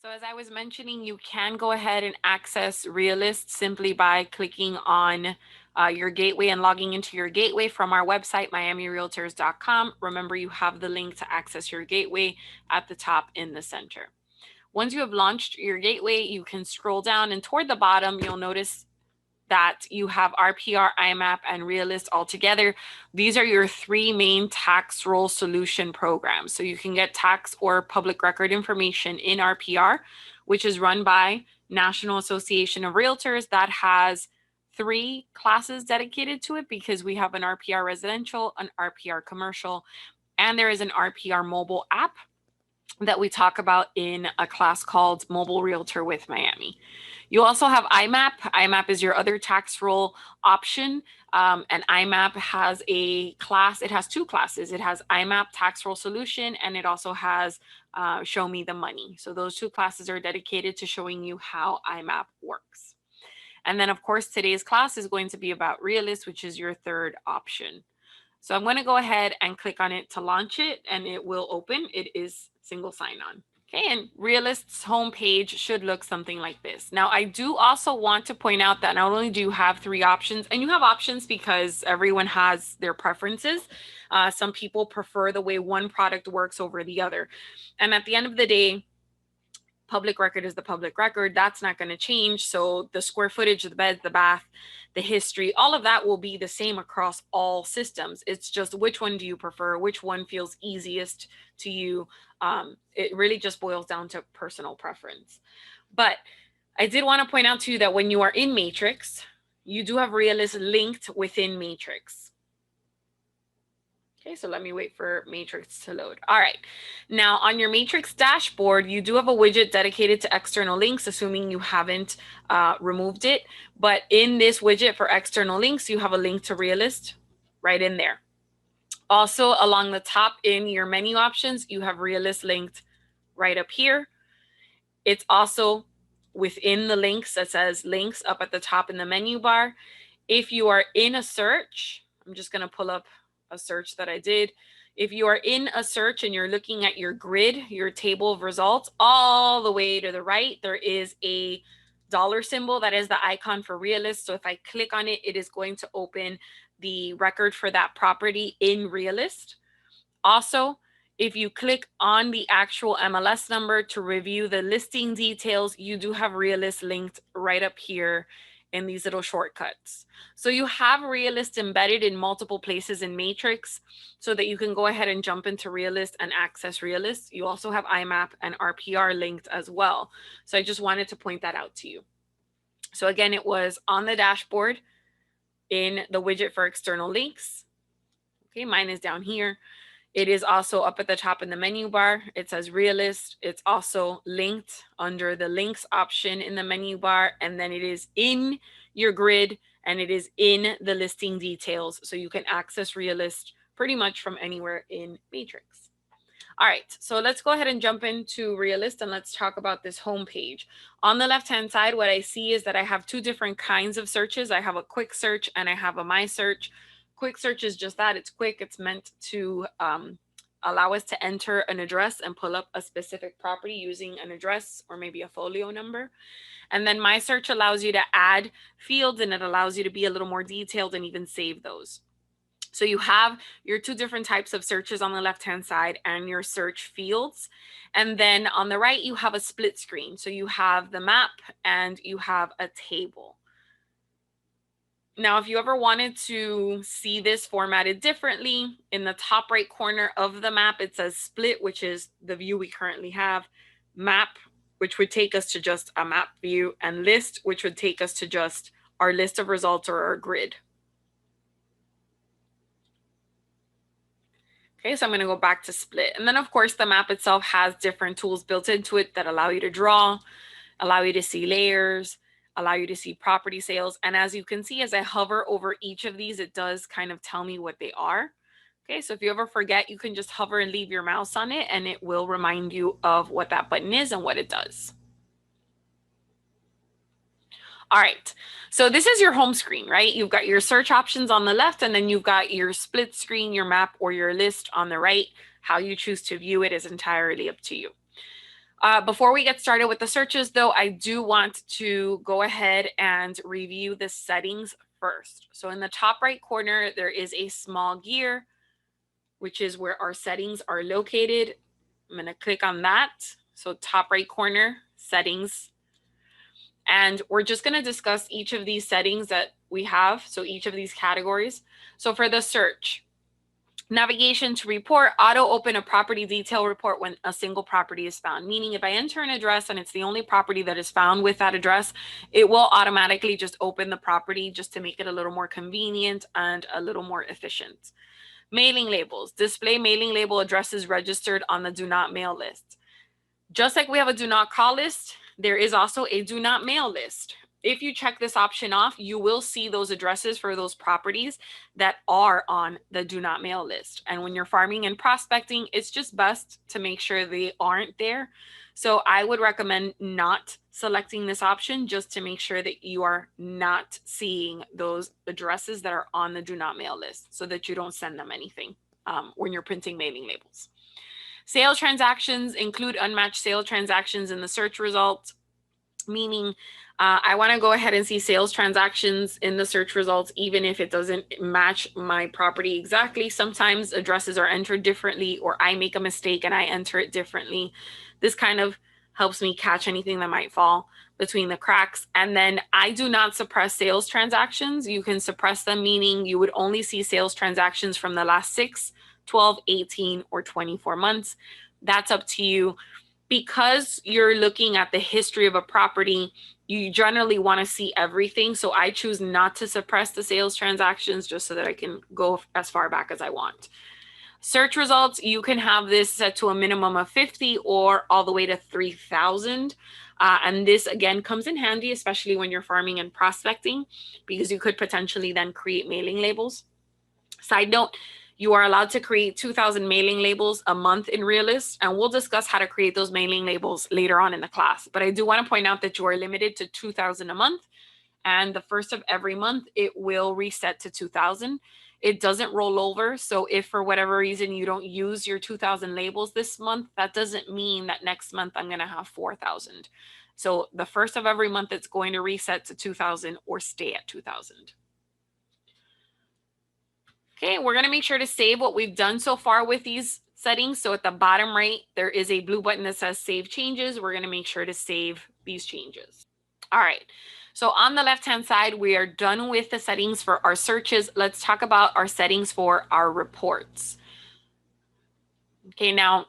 So as I was mentioning, you can go ahead and access Realist simply by clicking on your gateway and logging into your gateway from our website, miamirealtors.com. Remember, you have the link to access your gateway at the top in the center. Once you have launched your gateway, you can scroll down, and toward the bottom, you'll notice that you have RPR, IMAP, and Realist all together. These are your three main tax roll solution programs. So you can get tax or public record information in RPR, which is run by National Association of Realtors. That has 3 classes dedicated to it because we have an RPR residential, an RPR commercial, and there is an RPR mobile app that we talk about in a class called Mobile Realtor with Miami. You also have IMAP. IMAP is your other tax roll option. And IMAP has a class, it has 2 classes. It has IMAP Tax Roll Solution, and it also has Show Me the Money. So those 2 classes are dedicated to showing you how IMAP works. And then, of course, today's class is going to be about Realist, which is your third option. So I'm going to go ahead and click on it to launch it, and it will open. It is single sign-on. Okay, and Realist's homepage should look something like this. Now, I do also want to point out that not only do you have 3 options, and you have options because everyone has their preferences. Some people prefer the way one product works over the other. And at the end of the day, public record is the public record. That's not going to change. So the square footage, the bed, the bath, the history, all of that will be the same across all systems. It's just which one do you prefer? Which one feels easiest to you? It really just boils down to personal preference. But I did want to point out to you that when you are in Matrix, you do have Realist linked within Matrix. Okay, so let me wait for Matrix to load. All right. Now on your Matrix dashboard, you do have a widget dedicated to external links, assuming you haven't removed it. But in this widget for external links, you have a link to Realist right in there. Also, along the top in your menu options, you have Realist linked right up here. It's also within the links that says links up at the top in the menu bar. If you are in a search, I'm just going to pull up a search that I did. If you are in a search and you're looking at your grid, your table of results, all the way to the right, there is a dollar symbol that is the icon for Realist. So if I click on it, it is going to open the record for that property in Realist. Also, if you click on the actual MLS number to review the listing details, you do have Realist linked right up here in these little shortcuts. So you have Realist embedded in multiple places in Matrix so that you can go ahead and jump into Realist and access Realist. You also have IMAP and RPR linked as well. So I just wanted to point that out to you. So again, it was on the dashboard in the widget for external links. Okay, mine is down here. It is also up at the top in the menu bar. It says Realist. It's also linked under the links option in the menu bar. And then it is in your grid and it is in the listing details. So you can access Realist pretty much from anywhere in Matrix. All right, so let's go ahead and jump into Realist and let's talk about this homepage. On the left-hand side, what I see is that I have 2 different kinds of searches. I have a quick search and I have a my search. Quick search is just that. It's quick. It's meant to allow us to enter an address and pull up a specific property using an address or maybe a folio number. And then my search allows you to add fields and it allows you to be a little more detailed and even save those. So you have your 2 different types of searches on the left-hand side and your search fields. And then on the right, you have a split screen. So you have the map and you have a table. Now, if you ever wanted to see this formatted differently, in the top right corner of the map, it says split, which is the view we currently have, map, which would take us to just a map view, and list, which would take us to just our list of results or our grid. Okay, so I'm going to go back to split. And then, of course, the map itself has different tools built into it that allow you to draw, allow you to see layers, allow you to see property sales. And as you can see, as I hover over each of these, it does kind of tell me what they are. Okay, so if you ever forget, you can just hover and leave your mouse on it and it will remind you of what that button is and what it does. All right, so this is your home screen, right? You've got your search options on the left and then you've got your split screen, your map or your list on the right. How you choose to view it is entirely up to you. Before we get started with the searches, though, I do want to go ahead and review the settings first. So in the top right corner, there is a small gear, which is where our settings are located. I'm going to click on that. So top right corner, settings. And we're just going to discuss each of these settings that we have. So each of these categories. So for the search, navigation to report, auto open a property detail report when a single property is found. Meaning if I enter an address and it's the only property that is found with that address, it will automatically just open the property just to make it a little more convenient and a little more efficient. Mailing labels, display mailing label addresses registered on the do not mail list. Just like we have a do not call list, there is also a do not mail list. If you check this option off, you will see those addresses for those properties that are on the do not mail list. And when you're farming and prospecting, it's just best to make sure they aren't there. So I would recommend not selecting this option just to make sure that you are not seeing those addresses that are on the do not mail list so that you don't send them anything when you're printing mailing labels. Sale transactions include unmatched sale transactions in the search results, meaning I want to go ahead and see sales transactions in the search results, even if it doesn't match my property exactly. Sometimes addresses are entered differently, or I make a mistake and I enter it differently. This kind of helps me catch anything that might fall between the cracks. And then I do not suppress sales transactions. You can suppress them, meaning you would only see sales transactions from the last 6, 12, 18, or 24 months. That's up to you. Because you're looking at the history of a property, you generally want to see everything. So I choose not to suppress the sales transactions just so that I can go as far back as I want. Search results, you can have this set to a minimum of 50 or all the way to 3,000. And this again comes in handy, especially when you're farming and prospecting, because you could potentially then create mailing labels. Side note, you are allowed to create 2,000 mailing labels a month in Realist, and we'll discuss how to create those mailing labels later on in the class. But I do want to point out that you are limited to 2,000 a month, and the first of every month, it will reset to 2,000. It doesn't roll over. So if for whatever reason you don't use your 2,000 labels this month, that doesn't mean that next month I'm going to have 4,000. So the first of every month, it's going to reset to 2,000 or stay at 2,000. Okay, we're going to make sure to save what we've done so far with these settings. So at the bottom right, there is a blue button that says Save Changes. We're going to make sure to save these changes. All right, so on the left-hand side, we are done with the settings for our searches. Let's talk about our settings for our reports. Okay, now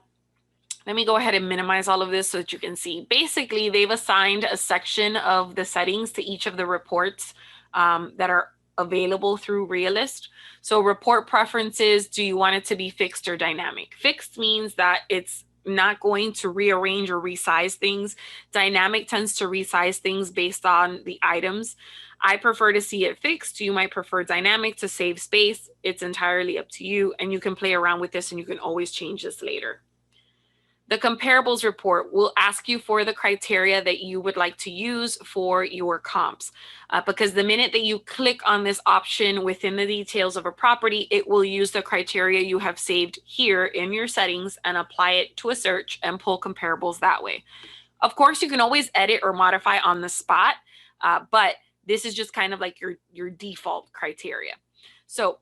let me go ahead and minimize all of this so that you can see. Basically, they've assigned a section of the settings to each of the reports that are available through Realist. So report preferences, do you want it to be fixed or dynamic? Fixed means that it's not going to rearrange or resize things. Dynamic tends to resize things based on the items. I prefer to see it fixed. You might prefer dynamic to save space. It's entirely up to you, and you can play around with this and you can always change this later. The comparables report will ask you for the criteria that you would like to use for your comps, because the minute that you click on this option within the details of a property, it will use the criteria you have saved here in your settings and apply it to a search and pull comparables that way. Of course, you can always edit or modify on the spot, but this is just kind of like your default criteria. So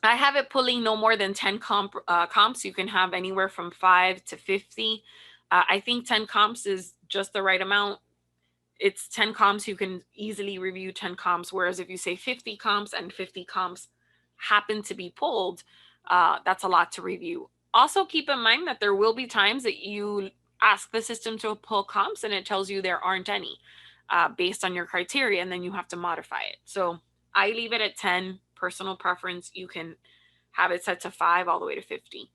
I have it pulling no more than 10 comps. You can have anywhere from 5 to 50. I think 10 comps is just the right amount. It's 10 comps. You can easily review 10 comps. Whereas if you say 50 comps and 50 comps happen to be pulled, that's a lot to review. Also keep in mind that there will be times that you ask the system to pull comps and it tells you there aren't any based on your criteria, and then you have to modify it. So I leave it at 10. Personal preference, you can have it set to 5 all the way to 50.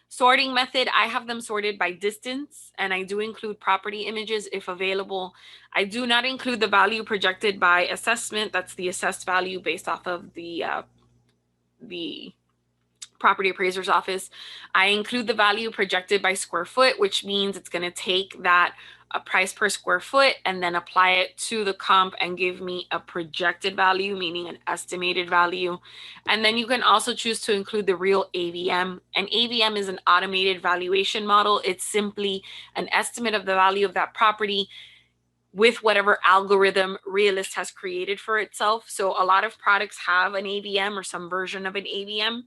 Sorting method, I have them sorted by distance, and I do include property images if available. I do not include the value projected by assessment. That's the assessed value based off of the property appraiser's office. I include the value projected by square foot, which means it's going to take that a price per square foot and then apply it to the comp and give me a projected value, meaning an estimated value. And then you can also choose to include the real AVM. And AVM is an automated valuation model. It's simply an estimate of the value of that property with whatever algorithm Realist has created for itself. So a lot of products have an AVM or some version of an AVM,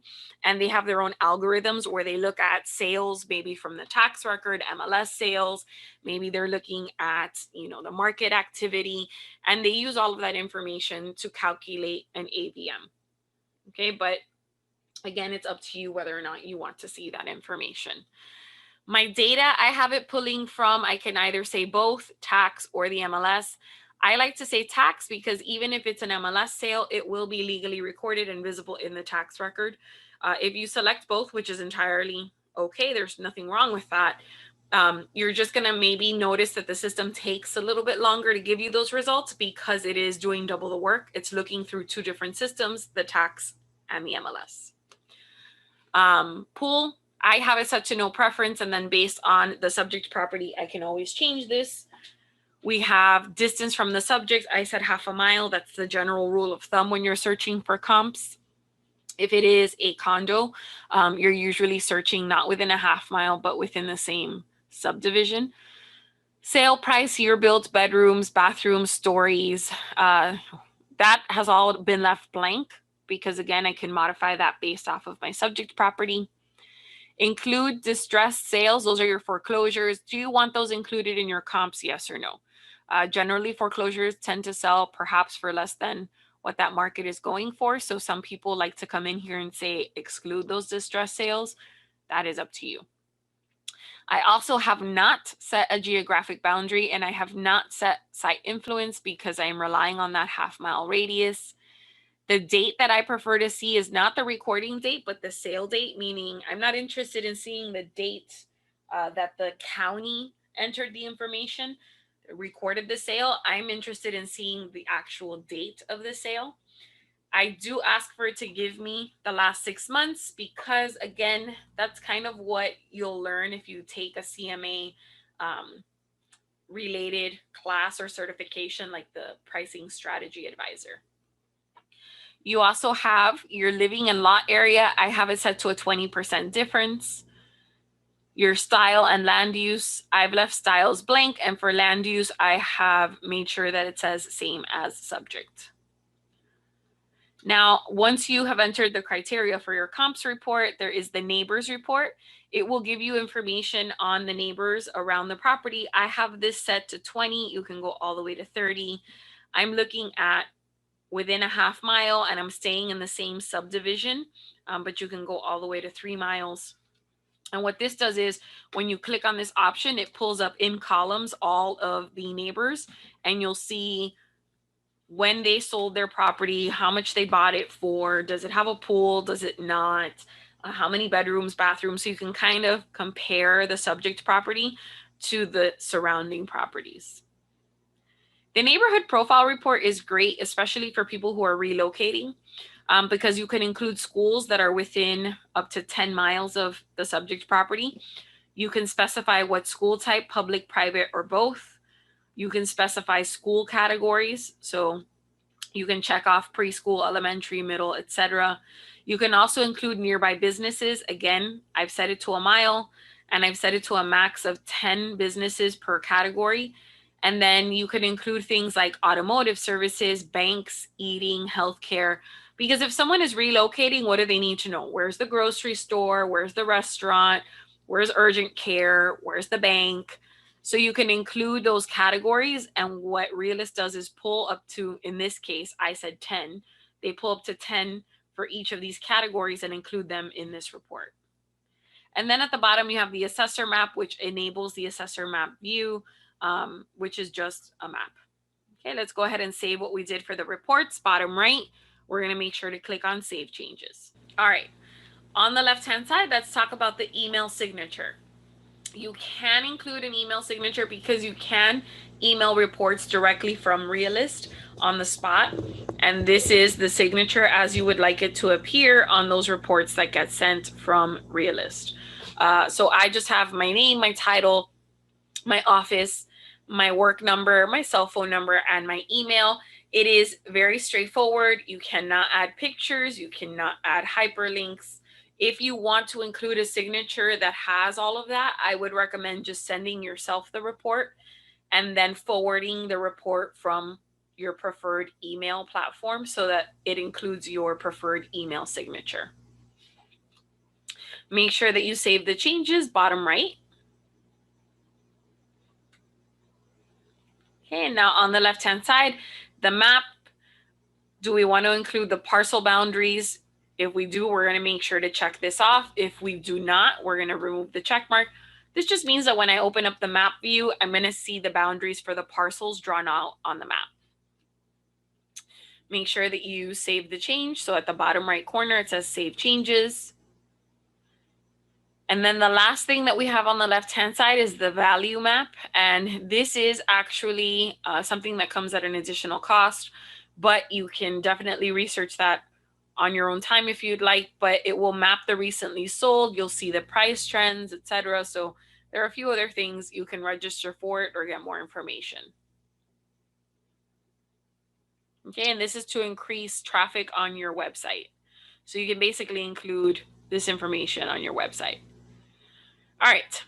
and they have their own algorithms where they look at sales, maybe from the tax record, MLS sales, maybe they're looking at, the market activity, and they use all of that information to calculate an AVM. Okay, but again, it's up to you whether or not you want to see that information. My data, I have it pulling from, I can either say both tax or the MLS. I like to say tax because even if it's an MLS sale, it will be legally recorded and visible in the tax record. If you select both, which is entirely okay, there's nothing wrong with that. You're just going to maybe notice that the system takes a little bit longer to give you those results because it is doing double the work. It's looking through two different systems, the tax and the MLS. Pool, I have it set to no preference, and then based on the subject property, I can always change this. We have distance from the subject. I said 1/2 mile. That's the general rule of thumb when you're searching for comps. If it is a condo, you're usually searching not within a 1/2 mile, but within the same subdivision. Sale price, year built, bedrooms, bathrooms, stories. That has all been left blank because, again, I can modify that based off of my subject property. Include distressed sales. Those are your foreclosures. Do you want those included in your comps? Yes or no? Generally, foreclosures tend to sell perhaps for less than what that market is going for. So some people like to come in here and say, exclude those distressed sales. That is up to you. I also have not set a geographic boundary, and I have not set site influence because I'm relying on that 1/2 mile radius. The date that I prefer to see is not the recording date, but the sale date, meaning I'm not interested in seeing the date that the county entered the information, recorded the sale. I'm interested in seeing the actual date of the sale. I do ask for it to give me the last 6 months because, again, that's kind of what you'll learn if you take a CMA related class or certification like the pricing strategy advisor. You also have your living and lot area. I have it set to a 20% difference. Your style and land use, I've left styles blank. And for land use, I have made sure that it says same as subject. Now, once you have entered the criteria for your comps report, there is the neighbors report. It will give you information on the neighbors around the property. I have this set to 20. You can go all the way to 30. I'm looking at within a 1/2 mile, and I'm staying in the same subdivision, but you can go all the way to 3 miles. And what this does is when you click on this option, it pulls up in columns all of the neighbors, and you'll see when they sold their property, how much they bought it for, does it have a pool, does it not, how many bedrooms, bathrooms, so you can kind of compare the subject property to the surrounding properties. The neighborhood profile report is great, especially for people who are relocating, because you can include schools that are within up to 10 miles of the subject property. You can specify what school type, public, private, or both. You can specify school categories. So you can check off preschool, elementary, middle, etc. You can also include nearby businesses. Again, I've set it to a mile, and I've set it to a max of 10 businesses per category. And then you could include things like automotive services, banks, eating, healthcare. Because if someone is relocating, what do they need to know? Where's the grocery store? Where's the restaurant? Where's urgent care? Where's the bank? So you can include those categories. And what Realist does is pull up to, in this case, I said 10. They pull up to 10 for each of these categories and include them in this report. And then at the bottom, you have the assessor map, which enables the assessor map view, which is just a map. Okay, let's go ahead and save what we did for the reports. Bottom right, we're going to make sure to click on Save Changes. All right, on the left-hand side, let's talk about the email signature. You can include an email signature because you can email reports directly from Realist on the spot. And this is the signature as you would like it to appear on those reports that get sent from Realist. So I just have my name, my title, my office, my work number, my cell phone number, and my email. It is very straightforward. You cannot add pictures. You cannot add hyperlinks. If you want to include a signature that has all of that, I would recommend just sending yourself the report and then forwarding the report from your preferred email platform so that it includes your preferred email signature. Make sure that you save the changes, bottom right. Okay, and now on the left-hand side, the map. Do we want to include the parcel boundaries? If we do, we're going to make sure to check this off. If we do not, we're going to remove the check mark. This just means that when I open up the map view, I'm going to see the boundaries for the parcels drawn out on the map. Make sure that you save the change. So at the bottom right corner, it says Save Changes. And then the last thing that we have on the left-hand side is the value map. And this is actually something that comes at an additional cost, but you can definitely research that on your own time if you'd like, but it will map the recently sold. You'll see the price trends, etc. So there are a few other things you can register for it or get more information. Okay, and this is to increase traffic on your website. So you can basically include this information on your website. All right.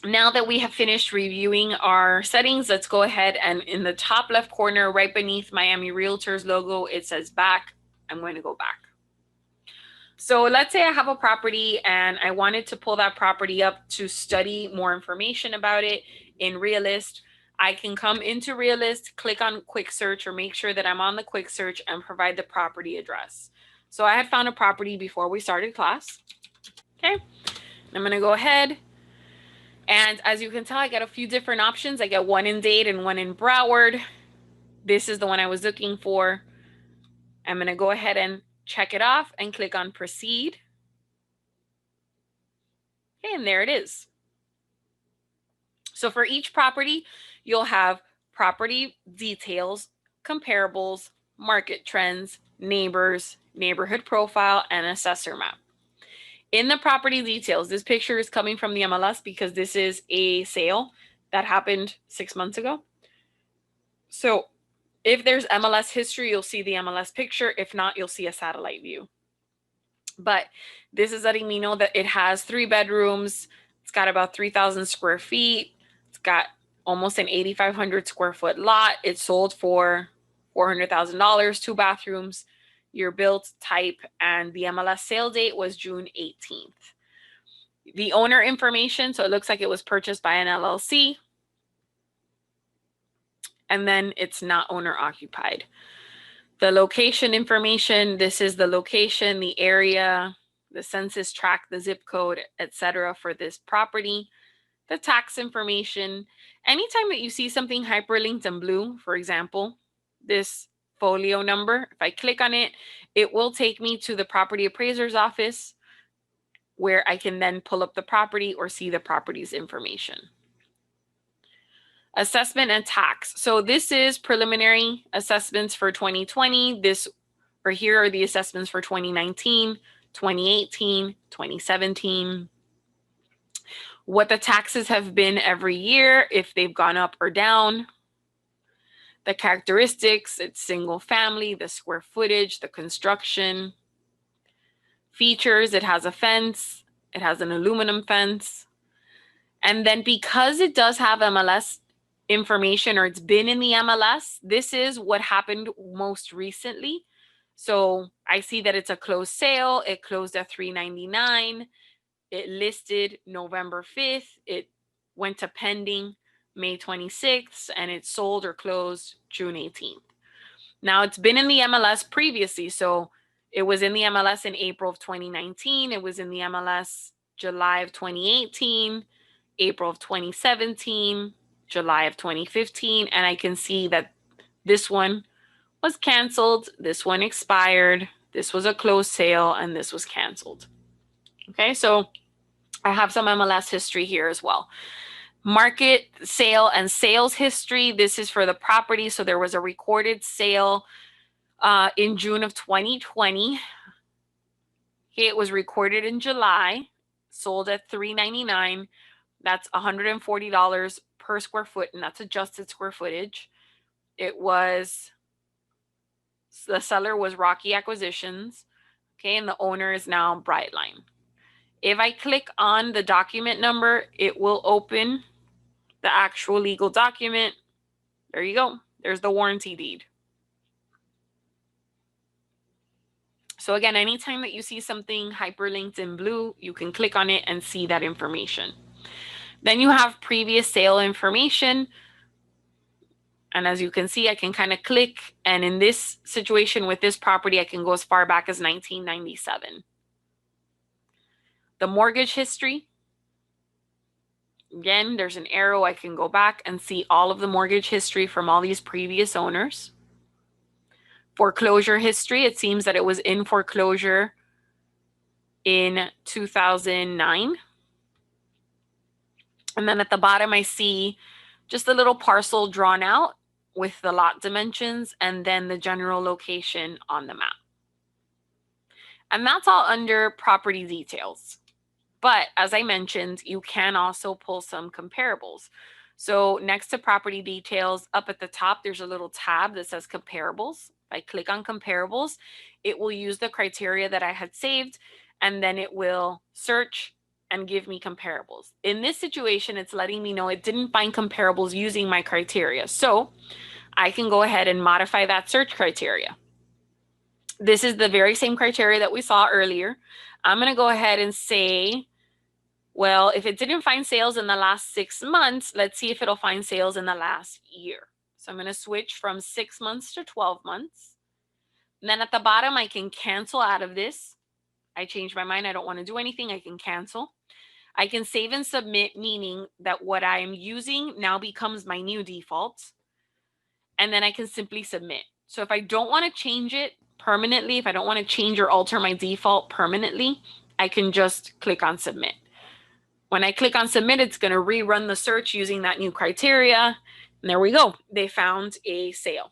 Now that we have finished reviewing our settings, let's go ahead and in the top left corner, right beneath Miami Realtors logo, it says back. I'm going to go back. So let's say I have a property and I wanted to pull that property up to study more information about it in Realist. I can come into Realist, click on quick search or make sure that I'm on the quick search and provide the property address. So I had found a property before we started class. Okay, I'm going to go ahead. And as you can tell, I get a few different options. I get one in Dade and one in Broward. This is the one I was looking for. I'm going to go ahead and check it off and click on proceed. Okay, and there it is. So for each property, you'll have property details, comparables, market trends, neighbors, neighborhood profile, and assessor map. In the property details, this picture is coming from the MLS because this is a sale that happened 6 months ago. So if there's MLS history, you'll see the MLS picture. If not, you'll see a satellite view. But this is letting me know that it has 3 bedrooms. It's got about 3,000 square feet. It's got almost an 8,500 square foot lot. It sold for $400,000, 2 bathrooms, year built, type, and the MLS sale date was June 18th. The owner information, so it looks like it was purchased by an LLC. And then it's not owner occupied. The location information, this is the location, the area, the census tract, the zip code, etc. for this property. The tax information. Anytime that you see something hyperlinked in blue, for example, this folio number, if I click on it, it will take me to the property appraiser's office where I can then pull up the property or see the property's information. Assessment and tax. So this is preliminary assessments for 2020. Here are the assessments for 2019, 2018, 2017. What the taxes have been every year, if they've gone up or down. The characteristics, it's single family, the square footage, the construction. Features, it has a fence, it has an aluminum fence. And then because it does have MLS information or it's been in the MLS, this is what happened most recently. So I see that it's a closed sale. It closed at $399. It listed November 5th. It went to pending May 26th, and it sold or closed June 18th. Now it's been in the MLS previously. So it was in the MLS in April of 2019. It was in the MLS July of 2018, April of 2017, July of 2015, and I can see that this one was canceled, this one expired, this was a closed sale, and this was canceled. Okay, so I have some MLS history here as well. Market, sale, and sales history. This is for the property. So there was a recorded sale in June of 2020. Okay, it was recorded in July, sold at $399. That's $140 per square foot, and that's adjusted square footage. It was, the seller was Rocky Acquisitions, okay, and the owner is now Brightline. If I click on the document number, it will open the actual legal document. There you go. There's the warranty deed. So again, anytime that you see something hyperlinked in blue, you can click on it and see that information. Then you have previous sale information. And as you can see, I can kind of click. And in this situation with this property, I can go as far back as 1997. The mortgage history. Again, there's an arrow. I can go back and see all of the mortgage history from all these previous owners. Foreclosure history. It seems that it was in foreclosure in 2009. And then at the bottom, I see just a little parcel drawn out with the lot dimensions and then the general location on the map. And that's all under property details. But as I mentioned, you can also pull some comparables. So next to property details, up at the top, there's a little tab that says comparables. If I click on comparables, it will use the criteria that I had saved, and then it will search and give me comparables. In this situation, it's letting me know it didn't find comparables using my criteria. So I can go ahead and modify that search criteria. This is the very same criteria that we saw earlier. I'm going to go ahead and say, well, if it didn't find sales in the last 6 months, let's see if it'll find sales in the last year. So I'm going to switch from 6 months to 12 months. And then at the bottom, I can cancel out of this. I changed my mind. I don't want to do anything. I can cancel. I can save and submit, meaning that what I am using now becomes my new default. And then I can simply submit. So if I don't want to change it permanently, if I don't want to change or alter my default permanently, I can just click on submit. When I click on submit, it's going to rerun the search using that new criteria. And there we go. They found a sale.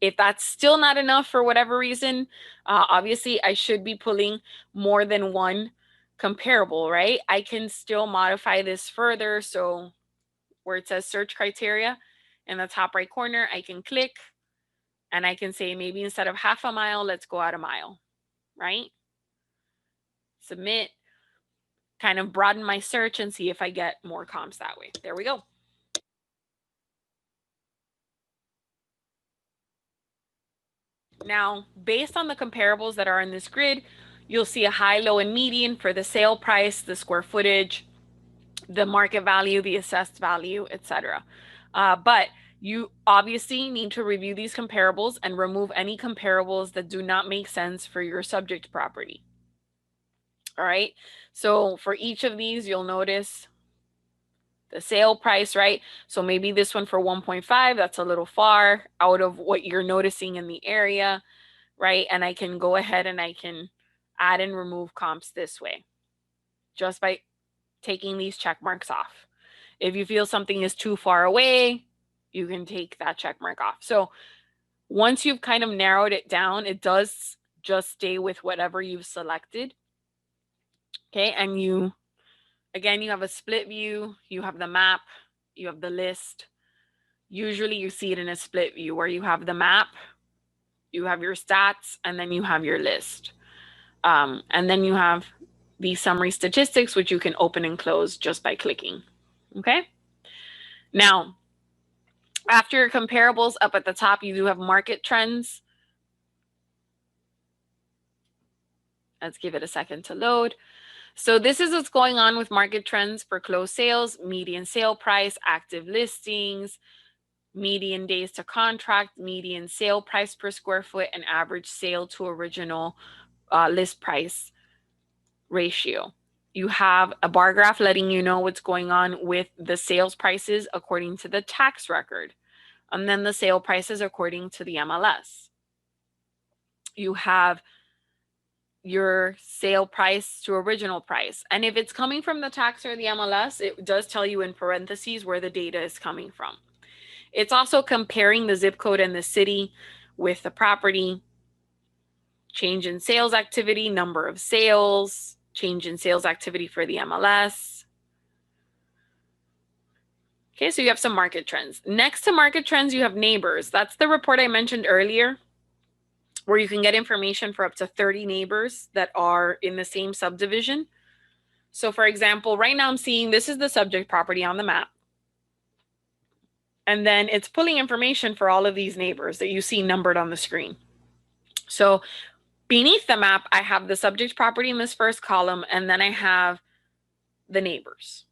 If that's still not enough for whatever reason, obviously I should be pulling more than one comparable, right? I can still modify this further. So where it says search criteria in the top right corner, I can click and I can say maybe instead of half a mile, let's go out a mile, right? Submit, kind of broaden my search and see if I get more comps that way. There we go. Now, based on the comparables that are in this grid, you'll see a high, low, and median for the sale price, the square footage, the market value, the assessed value, etc. But you obviously need to review these comparables and remove any comparables that do not make sense for your subject property. All right. So for each of these, you'll notice the sale price, right? So maybe this one for 1.5, that's a little far out of what you're noticing in the area, right? And I can go ahead and I can add and remove comps this way just by taking these check marks off. If you feel something is too far away, you can take that check mark off. So once you've kind of narrowed it down, it does just stay with whatever you've selected. Okay, and you, again, you have a split view, you have the map, you have the list. Usually you see it in a split view where you have the map, you have your stats, and then you have your list. And then you have the summary statistics, which you can open and close just by clicking. Okay. Now, after your comparables up at the top, you do have market trends. Let's give it a second to load. So this is what's going on with market trends for closed sales, median sale price, active listings, median days to contract, median sale price per square foot, and average sale to original list price ratio. You have a bar graph letting you know what's going on with the sales prices according to the tax record, and then the sale prices according to the MLS. You have your sale price to original price. And if it's coming from the tax or the MLS, it does tell you in parentheses where the data is coming from. It's also comparing the zip code and the city with the property, change in sales activity, number of sales, change in sales activity for the MLS. Okay, so you have some market trends. Next to market trends, you have neighbors. That's the report I mentioned earlier, where you can get information for up to 30 neighbors that are in the same subdivision. So for example, right now I'm seeing this is the subject property on the map. And then it's pulling information for all of these neighbors that you see numbered on the screen. So beneath the map, I have the subject property in this first column, and then I have the neighbors,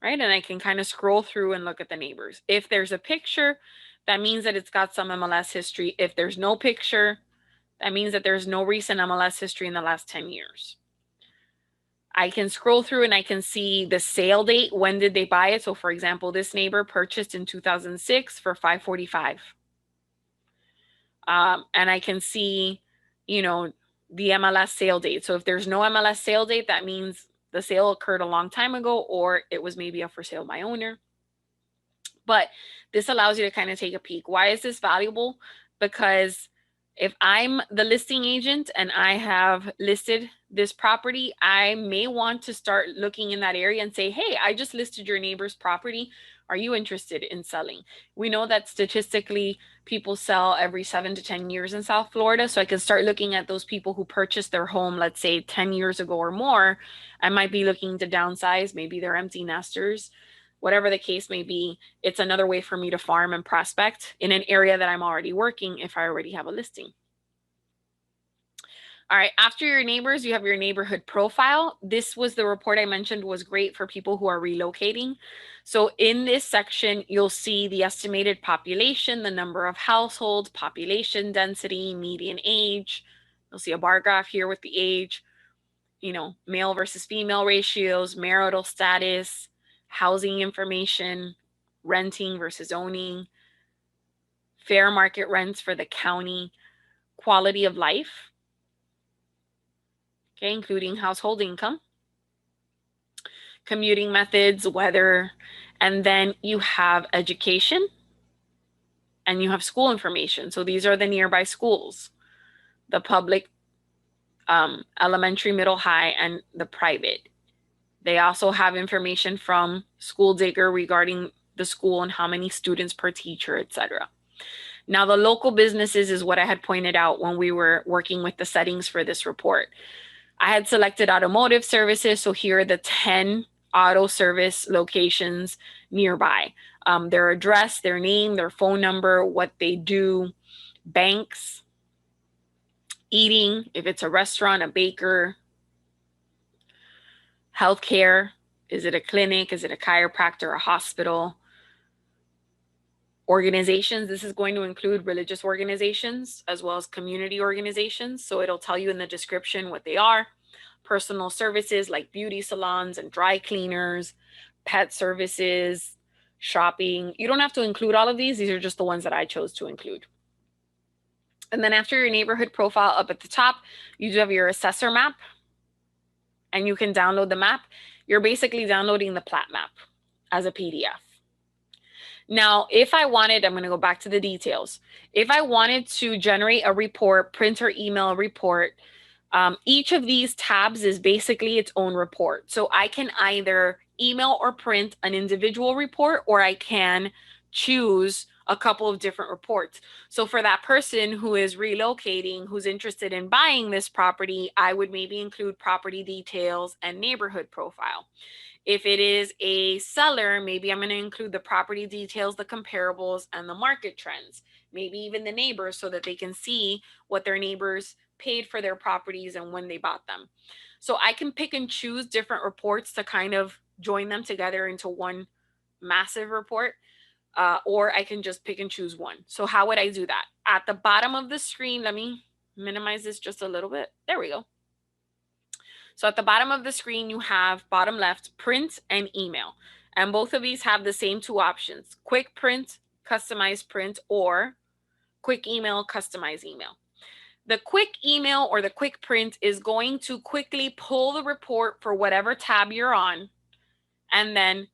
right? And I can kind of scroll through and look at the neighbors. If there's a picture, that means that it's got some MLS history. If there's no picture, that means that there's no recent MLS history in the last 10 years. I can scroll through and I can see the sale date. When did they buy it? So for example, this neighbor purchased in 2006 for $545. And I can see, you know, the MLS sale date. So if there's no MLS sale date, that means the sale occurred a long time ago, or it was maybe up for sale by owner. But this allows you to kind of take a peek. Why is this valuable? Because if I'm the listing agent and I have listed this property, I may want to start looking in that area and say, hey, I just listed your neighbor's property. Are you interested in selling? We know that statistically people sell every 7 to 10 years in South Florida. So I can start looking at those people who purchased their home, let's say 10 years ago or more. I might be looking to downsize. Maybe they're empty nesters. Whatever the case may be, it's another way for me to farm and prospect in an area that I'm already working if I already have a listing. All right, after your neighbors, you have your neighborhood profile. This was the report I mentioned was great for people who are relocating. So in this section, you'll see the estimated population, the number of households, population density, median age. You'll see a bar graph here with the age, male versus female ratios, marital status, housing information, renting versus owning, fair market rents for the county, quality of life, okay, including household income, commuting methods, weather, and then you have education and you have school information. So these are the nearby schools, the public, elementary, middle, high, and the private. They also have information from School Digger regarding the school and how many students per teacher, etc. Now, the local businesses is what I had pointed out when we were working with the settings for this report. I had selected automotive services, so here are the 10 auto service locations nearby. Their address, their name, their phone number, what they do, banks, eating, if it's a restaurant, a baker, healthcare, is it a clinic, is it a chiropractor, a hospital, organizations. This is going to include religious organizations as well as community organizations. So it'll tell you in the description what they are. Personal services like beauty salons and dry cleaners, pet services, shopping. You don't have to include all of these. These are just the ones that I chose to include. And then after your neighborhood profile up at the top, you do have your assessor map and you can download the map. You're basically downloading the plat map as a PDF. Now, if I wanted, I'm going to go back to the details. If I wanted to generate a report, print or email a report, each of these tabs is basically its own report. So I can either email or print an individual report, or I can choose a couple of different reports. So for that person who is relocating, who's interested in buying this property, I would maybe include property details and neighborhood profile. If it is a seller, maybe I'm going to include the property details, the comparables, and the market trends, maybe even the neighbors so that they can see what their neighbors paid for their properties and when they bought them. So I can pick and choose different reports to kind of join them together into one massive report, or I can just pick and choose one. So how would I do that? At the bottom of the screen, let me minimize this just a little bit. There we go. So at the bottom of the screen, you have bottom left, print and email. And both of these have the same two options: quick print, customize print, or quick email, customize email. The quick email or the quick print is going to quickly pull the report for whatever tab you're on and then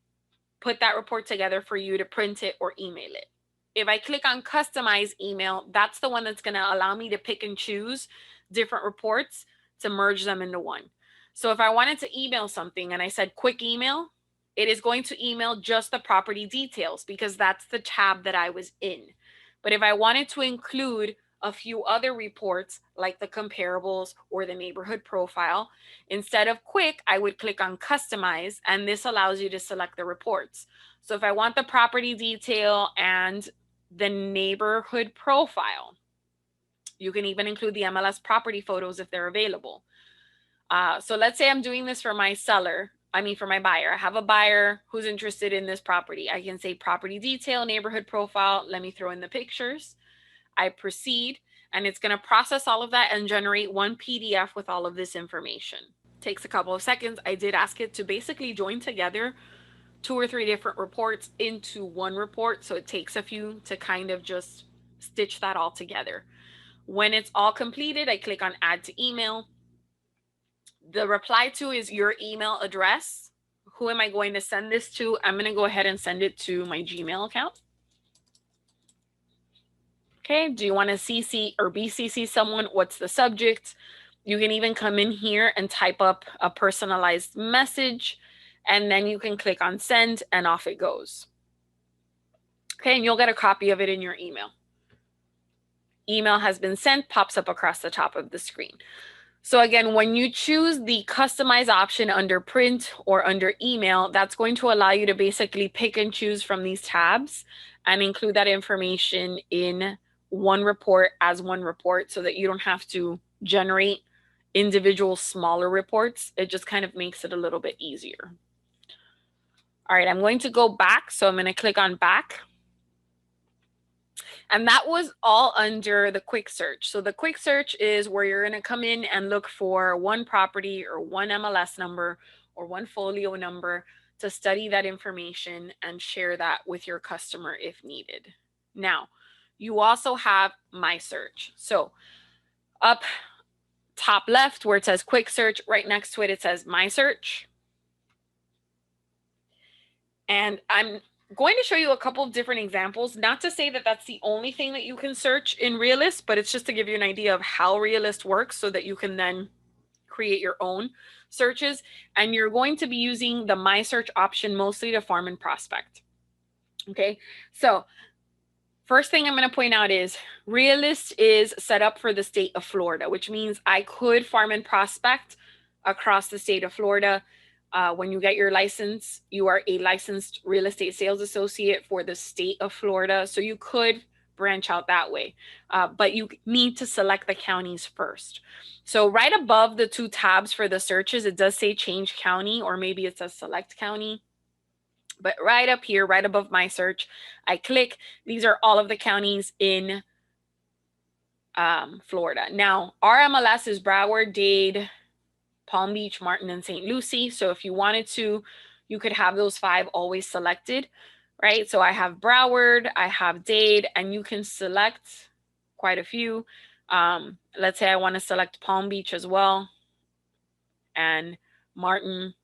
put that report together for you to print it or email it. If I click on customize email, that's the one that's going to allow me to pick and choose different reports to merge them into one. So if I wanted to email something and I said quick email, it is going to email just the property details because that's the tab that I was in. But if I wanted to include a few other reports like the comparables or the neighborhood profile, instead of quick, I would click on customize, and this allows you to select the reports. So if I want the property detail and the neighborhood profile, you can even include the MLS property photos if they're available. So let's say I'm doing this for my for my buyer. I have a buyer who's interested in this property. I can say property detail, neighborhood profile. Let me throw in the pictures. I proceed, and it's going to process all of that and generate one PDF with all of this information. Takes a couple of seconds. I did ask it to basically join together 2 or 3 different reports into one report. So it takes a few to kind of just stitch that all together. When it's all completed, I click on add to email. The reply to is your email address. Who am I going to send this to? I'm going to go ahead and send it to my Gmail account. Okay, do you want to CC or BCC someone? What's the subject? You can even come in here and type up a personalized message, and then you can click on send, and off it goes. Okay, and you'll get a copy of it in your email. Email has been sent, pops up across the top of the screen. So again, when you choose the customize option under print or under email, that's going to allow you to basically pick and choose from these tabs and include that information in one report as one report so that you don't have to generate individual smaller reports. It just kind of makes it a little bit easier. All right, I'm going to go back. So I'm going to click on back. And that was all under the quick search. So the quick search is where you're going to come in and look for one property or one MLS number or one folio number to study that information and share that with your customer if needed. Now, you also have my search. So up top left where it says quick search, right next to it, it says my search. And I'm going to show you a couple of different examples, not to say that that's the only thing that you can search in Realist, but it's just to give you an idea of how Realist works so that you can then create your own searches. And you're going to be using the My Search option mostly to farm and prospect. Okay, so first thing I'm going to point out is Realist is set up for the state of Florida, which means I could farm and prospect across the state of Florida. When you get your license, you are a licensed real estate sales associate for the state of Florida. So you could branch out that way, but you need to select the counties first. So right above the 2 tabs for the searches, it does say change county, or maybe it says select county. But right up here, right above my search, I click. These are all of the counties in Florida. Now, our MLS is Broward, Dade, Palm Beach, Martin, and St. Lucie. So if you wanted to, you could have those 5 always selected, right? So I have Broward, I have Dade, and you can select quite a few. Let's say I want to select Palm Beach as well, and Martin.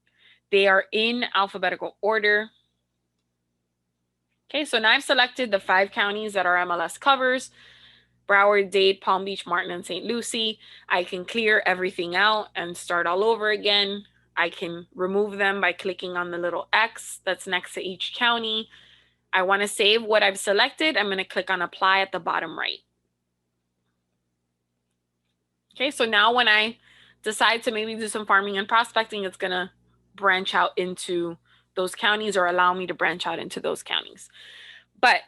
They are in alphabetical order. Okay, so now I've selected the 5 counties that our MLS covers: Broward, Dade, Palm Beach, Martin, and St. Lucie. I can clear everything out and start all over again. I can remove them by clicking on the little X that's next to each county. I want to save what I've selected. I'm going to click on apply at the bottom right. Okay, so now when I decide to maybe do some farming and prospecting, it's going to branch out into those counties or allow me to branch out into those counties. But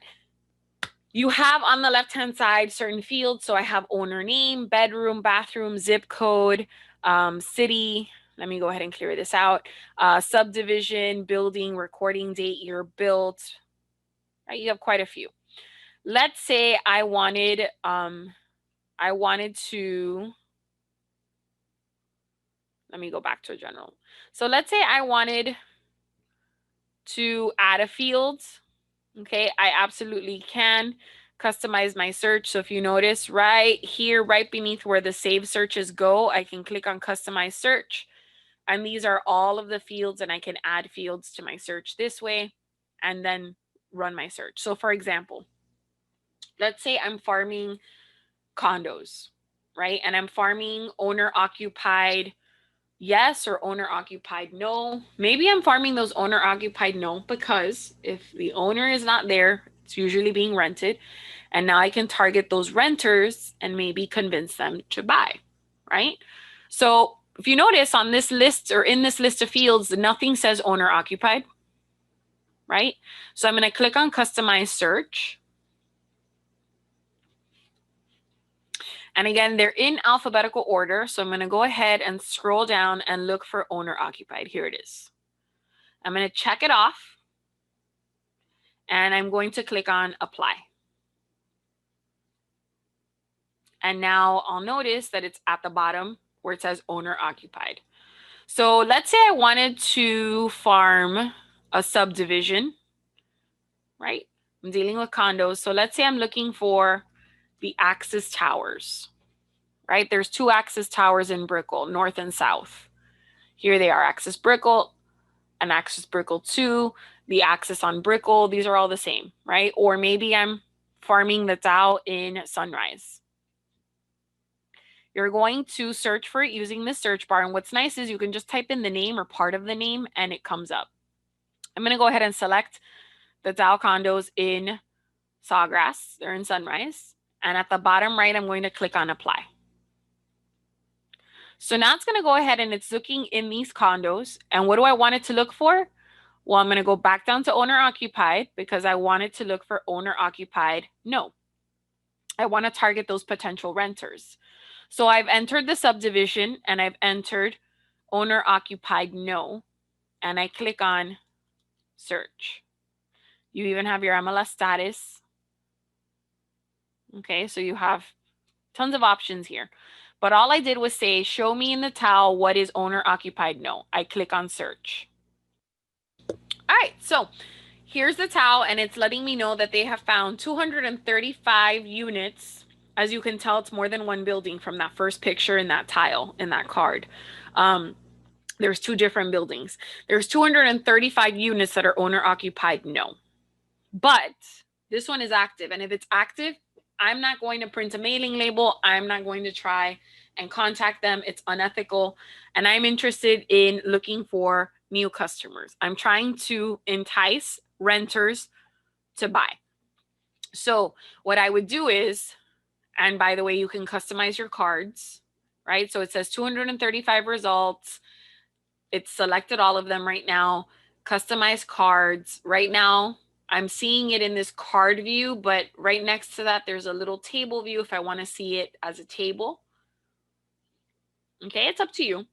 you have on the left-hand side certain fields. So I have owner name, bedroom, bathroom, zip code, city. Let me go ahead and clear this out. Subdivision, building, recording date, year built. Right, you have quite a few. Let's say I wanted to, let me go back to a general. So let's say I wanted to add a field. Okay, I absolutely can customize my search. So if you notice right here, right beneath where the save searches go, I can click on customize search. And these are all of the fields, and I can add fields to my search this way and then run my search. So for example, let's say I'm farming condos, right? And I'm farming owner occupied yes, or owner occupied no. Maybe I'm farming those owner occupied no, because if the owner is not there, it's usually being rented. And now I can target those renters and maybe convince them to buy, right? So if you notice on this list, or in this list of fields, nothing says owner occupied, right? So I'm going to click on customize search. And again, they're in alphabetical order. So I'm going to go ahead and scroll down and look for owner occupied. Here it is. I'm going to check it off. And I'm going to click on apply. And now I'll notice that it's at the bottom where it says owner occupied. So let's say I wanted to farm a subdivision, right? I'm dealing with condos. So let's say I'm looking for the Axis Towers, right? There's 2 Axis Towers in Brickell, north and south. Here they are, Axis Brickell and Axis Brickell 2, the Axis on Brickell. These are all the same, right? Or maybe I'm farming the Tao in Sunrise. You're going to search for it using the search bar. And what's nice is you can just type in the name or part of the name and it comes up. I'm going to go ahead and select the Dow condos in Sawgrass. They're in Sunrise. And at the bottom right, I'm going to click on apply. So now it's going to go ahead and it's looking in these condos. And what do I want it to look for? Well, I'm going to go back down to owner occupied because I want it to look for owner occupied no. I want to target those potential renters. So I've entered the subdivision and I've entered owner occupied no. And I click on search. You even have your MLS status. Okay, so you have tons of options here. But all I did was say, show me in the tile what is owner occupied no. I click on search. All right, so here's the tile and it's letting me know that they have found 235 units. As you can tell, it's more than one building from that first picture in that tile, in that card. There's 2 different buildings. There's 235 units that are owner occupied no. But this one is active. And if it's active, I'm not going to print a mailing label. I'm not going to try and contact them. It's unethical. And I'm interested in looking for new customers. I'm trying to entice renters to buy. So what I would do is, and by the way, you can customize your cards, right? So it says 235 results. It's selected all of them right now. Customize cards. Right now, I'm seeing it in this card view, but right next to that, there's a little table view if I want to see it as a table. Okay, it's up to you.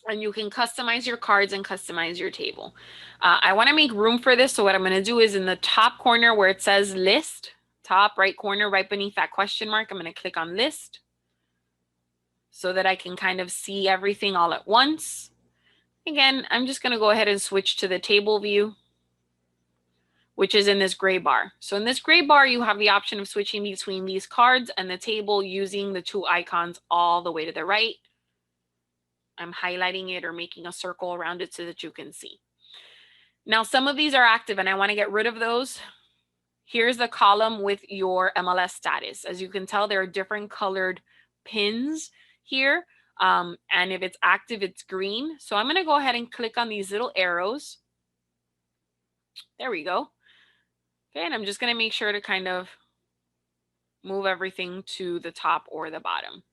And you can customize your cards and customize your table. I want to make room for this. So what I'm going to do is in the top corner where it says list, top right corner, right beneath that question mark, I'm going to click on list so that I can kind of see everything all at once. Again, I'm just going to go ahead and switch to the table view, which is in this gray bar. So in this gray bar, you have the option of switching between these cards and the table using the 2 icons all the way to the right. I'm highlighting it or making a circle around it so that you can see. Now, some of these are active and I want to get rid of those. Here's the column with your MLS status. As you can tell, there are different colored pins here. And if it's active, it's green. So I'm going to go ahead and click on these little arrows. There we go. Okay, and I'm just going to make sure to kind of move everything to the top or the bottom.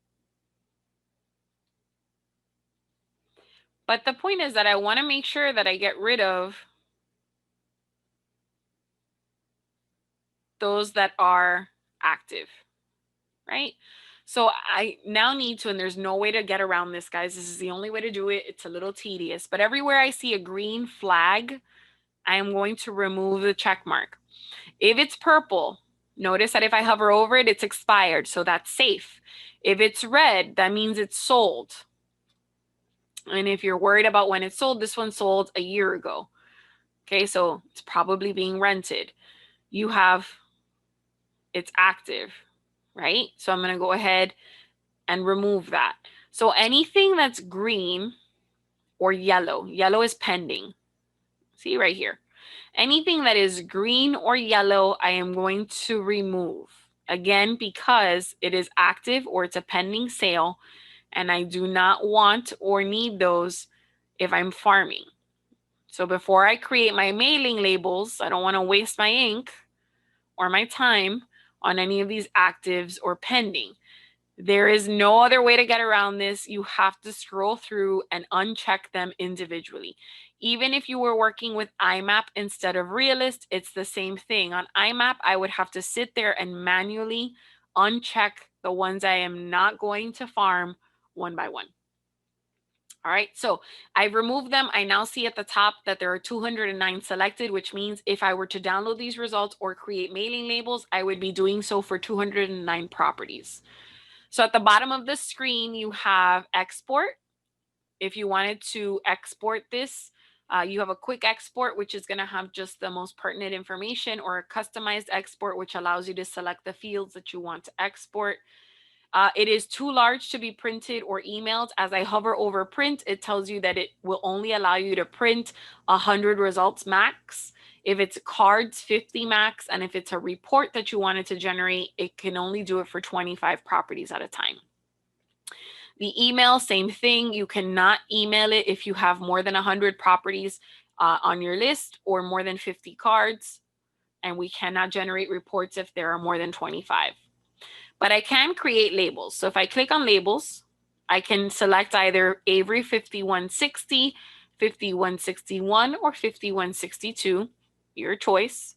But the point is that I want to make sure that I get rid of those that are active, right? So I now need to, and there's no way to get around this, guys. This is the only way to do it. It's a little tedious, but everywhere I see a green flag, I am going to remove the check mark. If it's purple, notice that if I hover over it, it's expired, so that's safe. If it's red, that means it's sold. And if you're worried about when it's sold, this one sold a year ago. Okay, so it's probably being rented. You have, it's active, right? So I'm going to go ahead and remove that. So anything that's green or yellow, yellow is pending. See right here. Anything that is green or yellow, I am going to remove. Again, because it is active or it's a pending sale, and I do not want or need those if I'm farming. So before I create my mailing labels, I don't want to waste my ink or my time on any of these actives or pending. There is no other way to get around this. You have to scroll through and uncheck them individually. Even if you were working with IMAP instead of Realist, it's the same thing. On IMAP, I would have to sit there and manually uncheck the ones I am not going to farm one by one. All right, so I've removed them. I now see at the top that there are 209 selected, which means if I were to download these results or create mailing labels, I would be doing so for 209 properties. So at the bottom of the screen, you have export. If you wanted to export this, you have a quick export, which is going to have just the most pertinent information, or a customized export, which allows you to select the fields that you want to export. It is too large to be printed or emailed. As I hover over print, it tells you that it will only allow you to print 100 results max. If it's cards, 50 max. And if it's a report that you wanted to generate, it can only do it for 25 properties at a time. The email, same thing. You cannot email it if you have more than 100 properties on your list or more than 50 cards. And we cannot generate reports if there are more than 25. But I can create labels. So if I click on labels, I can select either Avery 5160, 5161, or 5162, your choice.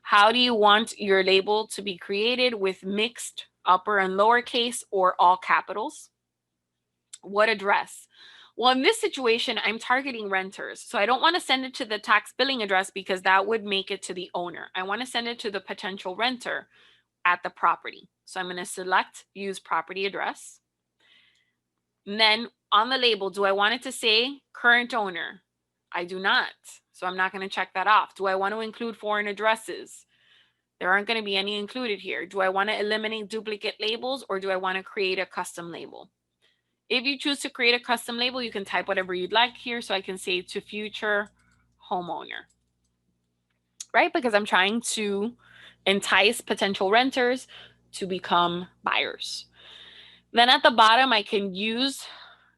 How do you want your label to be created, with mixed upper and lowercase or all capitals? What address? Well, in this situation, I'm targeting renters. So I don't want to send it to the tax billing address because that would make it to the owner. I want to send it to the potential renter at the property. So I'm going to select use property address. And then on the label, do I want it to say current owner? I do not. So I'm not going to check that off. Do I want to include foreign addresses? There aren't going to be any included here. Do I want to eliminate duplicate labels, or do I want to create a custom label? If you choose to create a custom label, you can type whatever you'd like here. So I can say to future homeowner, right? Because I'm trying to entice potential renters to become buyers. Then at the bottom, I can use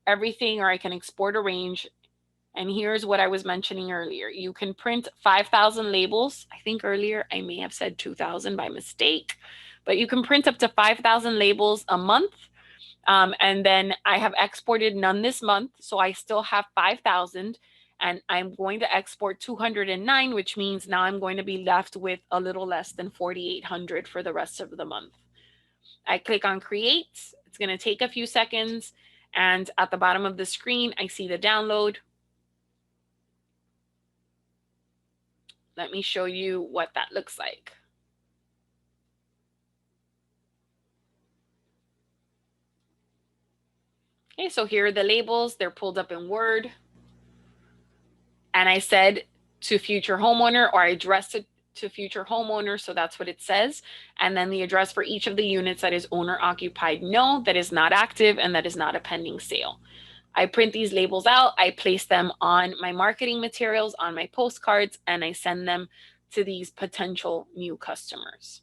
everything, or I can export a range. And here's what I was mentioning earlier. You can print 5,000 labels. I think earlier I may have said 2,000 by mistake, but you can print up to 5,000 labels a month. And then I have exported none this month, so I still have 5,000, and I'm going to export 209, which means now I'm going to be left with a little less than 4,800 for the rest of the month. I click on create. It's going to take a few seconds, and at the bottom of the screen, I see the download. Let me show you what that looks like. Okay, so here are the labels. They're pulled up in Word. And I said to future homeowner, or I addressed it to future homeowner, so that's what it says. And then the address for each of the units that is owner occupied, no, that is not active, and that is not a pending sale. I print these labels out, I place them on my marketing materials, on my postcards, and I send them to these potential new customers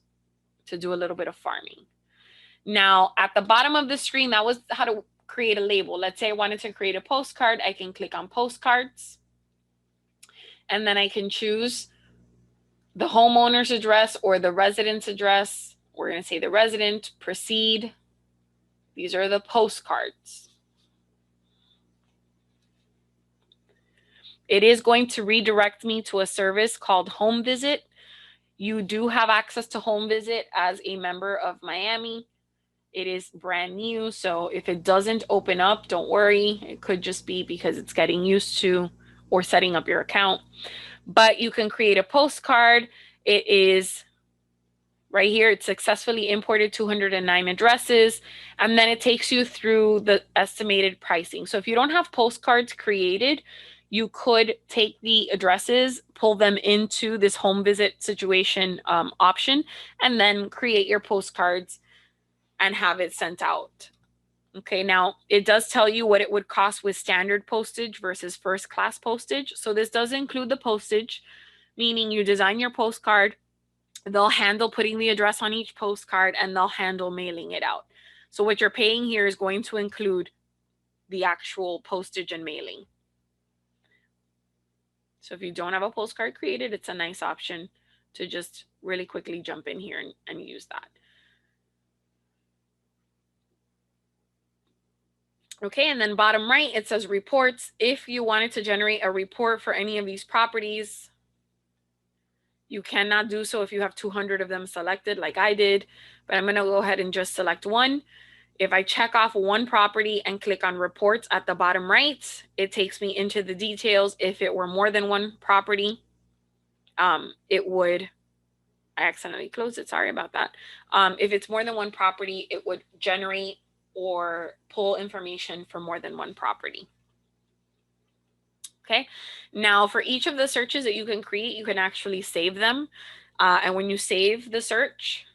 to do a little bit of farming. Now, at the bottom of the screen, that was how to create a label. Let's say I wanted to create a postcard. I can click on postcards, and then I can choose the homeowner's address or the resident's address. We're going to say the resident, proceed. These are the postcards. It is going to redirect me to a service called Home Visit. You do have access to Home Visit as a member of Miami. It is brand new, so if it doesn't open up, don't worry. It could just be because it's getting used to or setting up your account. But you can create a postcard. It is right here. It successfully imported 209 addresses, and then it takes you through the estimated pricing. So if you don't have postcards created, you could take the addresses, pull them into this home visit situation option, and then create your postcards and have it sent out. Okay, now it does tell you what it would cost with standard postage versus first class postage. So this does include the postage, meaning you design your postcard, they'll handle putting the address on each postcard, and they'll handle mailing it out. So what you're paying here is going to include the actual postage and mailing. So if you don't have a postcard created, it's a nice option to just really quickly jump in here and use that. Okay, and then bottom right, it says reports. If you wanted to generate a report for any of these properties, you cannot do so if you have 200 of them selected like I did, but I'm gonna go ahead and just select one. If I check off one property and click on reports at the bottom right, it takes me into the details. If it were more than one property, it would, I accidentally closed it, sorry about that. If it's more than one property, it would generate or pull information for more than one property. Okay, now for each of the searches that you can create, you can actually save them. And when you save the search,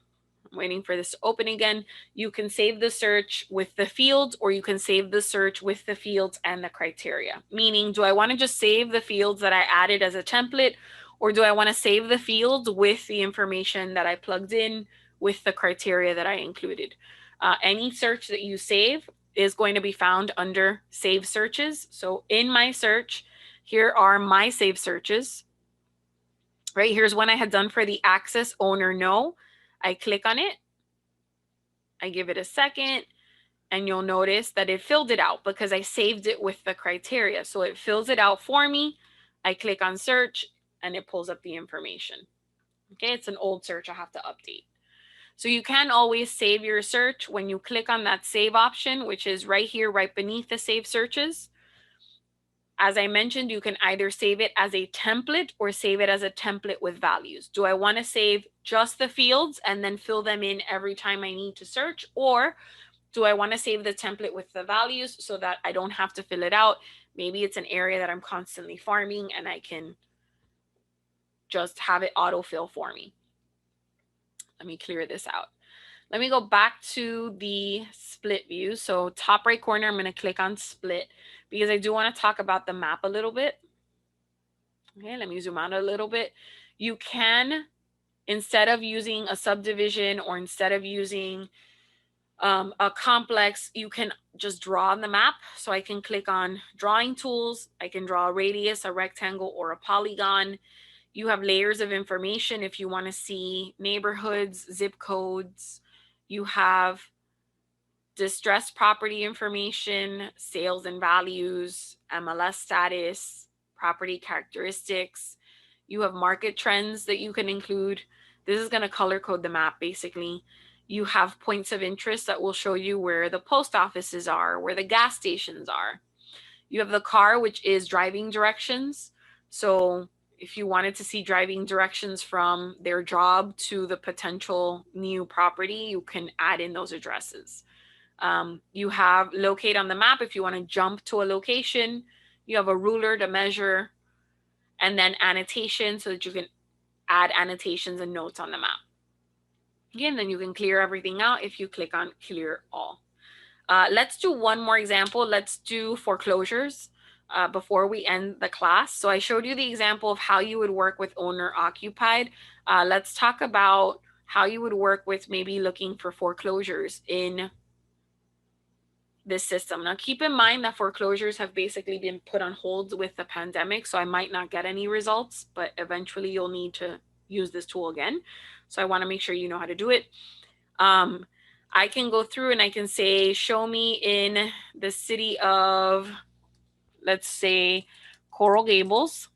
I'm waiting for this to open again. You can save the search with the fields, or you can save the search with the fields and the criteria. Meaning, do I want to just save the fields that I added as a template, or do I want to save the fields with the information that I plugged in with the criteria that I included? Any search that you save is going to be found under save searches. So in my search, here are my save searches. Right, here's one I had done for the access owner no. I click on it, I give it a second, and you'll notice that it filled it out because I saved it with the criteria. So it fills it out for me. I click on search and it pulls up the information. Okay, it's an old search I have to update. So you can always save your search when you click on that save option, which is right here, right beneath the save searches. As I mentioned, you can either save it as a template or save it as a template with values. Do I want to save just the fields and then fill them in every time I need to search? Or do I want to save the template with the values so that I don't have to fill it out? Maybe it's an area that I'm constantly farming and I can just have it autofill for me. Let me clear this out. Let me go back to the split view. So top right corner, I'm going to click on split because I do want to talk about the map a little bit. Okay, let me zoom out a little bit. You can, instead of using a subdivision or instead of using a complex, you can just draw on the map. So I can click on drawing tools. I can draw a radius, a rectangle, or a polygon. You have layers of information if you want to see neighborhoods, zip codes. You have distressed property information, sales and values, MLS status, property characteristics. You have market trends that you can include. This is going to color code the map basically. You have points of interest that will show you where the post offices are, where the gas stations are. You have the car, which is driving directions. So if you wanted to see driving directions from their job to the potential new property, you can add in those addresses. You have locate on the map if you want to jump to a location. You have a ruler to measure, and then annotation so that you can add annotations and notes on the map. Again, then you can clear everything out if you click on clear all. Let's do one more example. Let's do foreclosures before we end the class. So I showed you the example of how you would work with owner occupied. Let's talk about how you would work with maybe looking for foreclosures in this system. Now, keep in mind that foreclosures have basically been put on hold with the pandemic, so I might not get any results, but eventually you'll need to use this tool again. So I want to make sure you know how to do it. I can go through and I can say, show me in the city of, let's say, Coral Gables.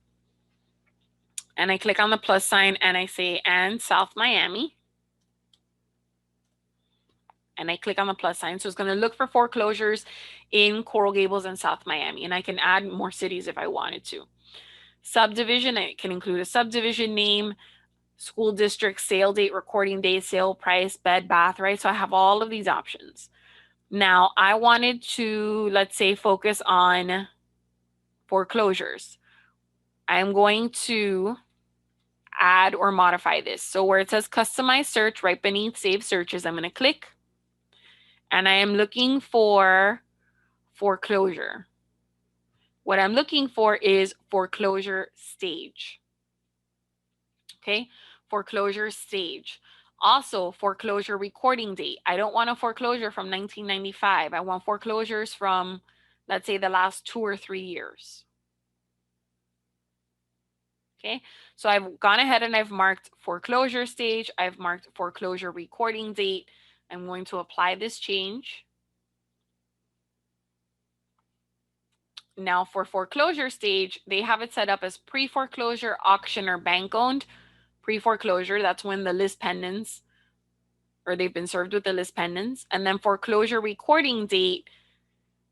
And I click on the plus sign and I say, and South Miami. And I click on the plus sign. So it's going to look for foreclosures in Coral Gables and South Miami. And I can add more cities if I wanted to. Subdivision, it can include a subdivision name, school district, sale date, recording date, sale price, bed, bath, right? So I have all of these options. Now I wanted to, let's say, focus on foreclosures. I'm going to add or modify this. So where it says customize search right beneath save searches, I'm going to click. And I am looking for foreclosure. What I'm looking for is foreclosure stage. Okay, foreclosure stage. Also, foreclosure recording date. I don't want a foreclosure from 1995. I want foreclosures from, let's say the last 2 or 3 years. Okay, so I've gone ahead and I've marked foreclosure stage. I've marked foreclosure recording date. I'm going to apply this change. Now for foreclosure stage, they have it set up as pre-foreclosure, auction, or bank-owned. Pre-foreclosure, that's when the list pendants, or they've been served with the list pendants. And then foreclosure recording date,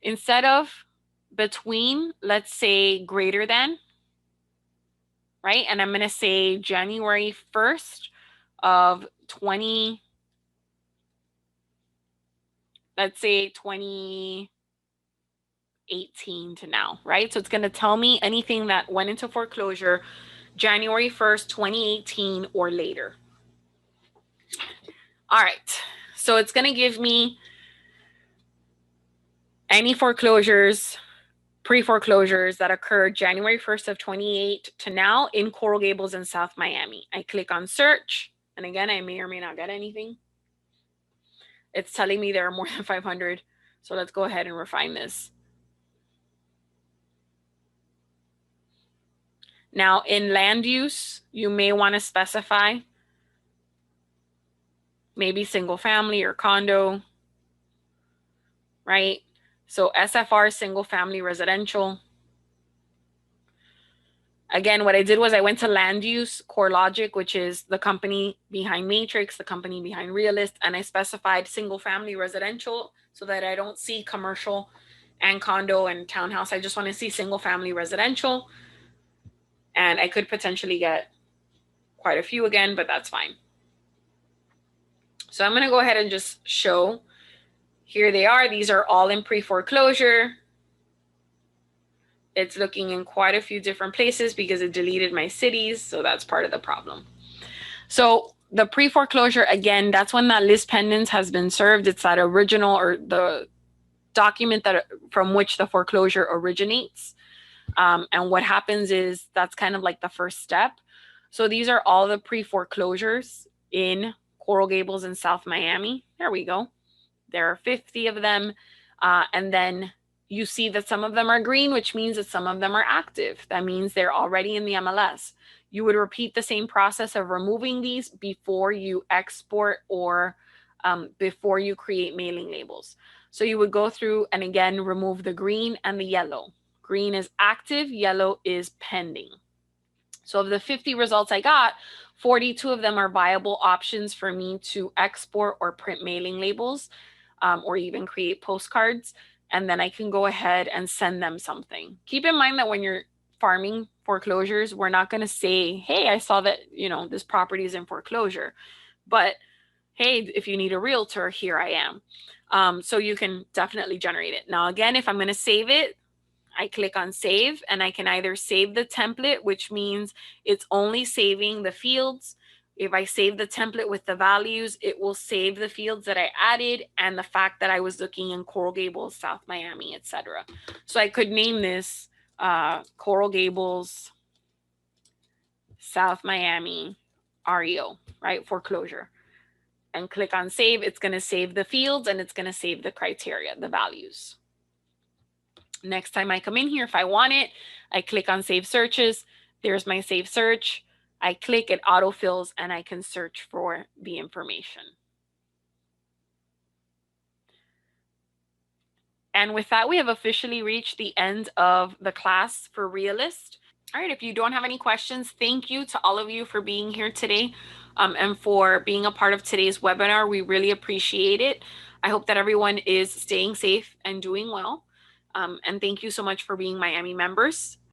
instead of between, let's say greater than, right? And I'm going to say January 1st of 20, let's say 2018 to now, right? So it's going to tell me anything that went into foreclosure January 1st, 2018 or later. All right. So it's going to give me any foreclosures, pre-foreclosures that occurred January 1st of 28 to now in Coral Gables and South Miami. I click on search, and again, I may or may not get anything. It's telling me there are more than 500. So let's go ahead and refine this. Now in land use, you may want to specify maybe single family or condo, right? So SFR, single family residential. Again, what I did was I went to land use, CoreLogic, which is the company behind Matrix, the company behind Realist, and I specified single family residential so that I don't see commercial and condo and townhouse. I just want to see single family residential. And I could potentially get quite a few again, but that's fine. So I'm going to go ahead and just show. Here they are. These are all in pre-foreclosure. It's looking in quite a few different places because it deleted my cities. So that's part of the problem. So the pre-foreclosure, again, that's when that list pendants has been served. It's that original or the document that from which the foreclosure originates. And what happens is that's kind of like the first step. So these are all the pre-foreclosures in Coral Gables and South Miami. There we go. There are 50 of them. And then you see that some of them are green, which means that some of them are active. That means they're already in the MLS. You would repeat the same process of removing these before you export or before you create mailing labels. So you would go through and again, remove the green and the yellow. Green is active, yellow is pending. So of the 50 results I got, 42 of them are viable options for me to export or print mailing labels or even create postcards. And then I can go ahead and send them something. Keep in mind that when you're farming foreclosures, we're not going to say, hey, I saw that, this property is in foreclosure. But hey, if you need a realtor, here I am. So you can definitely generate it. Now, again, if I'm going to save it, I click on save and I can either save the template, which means it's only saving the fields. If I save the template with the values, it will save the fields that I added and the fact that I was looking in Coral Gables, South Miami, etc. So I could name this Coral Gables, South Miami REO, right? Foreclosure. And click on save. It's going to save the fields and it's going to save the criteria, the values. Next time I come in here, if I want it, I click on save searches. There's my save search. I click, it autofills, and I can search for the information. And with that, we have officially reached the end of the class for Realist. All right, if you don't have any questions, thank you to all of you for being here today and for being a part of today's webinar. We really appreciate it. I hope that everyone is staying safe and doing well. And thank you so much for being Miami members.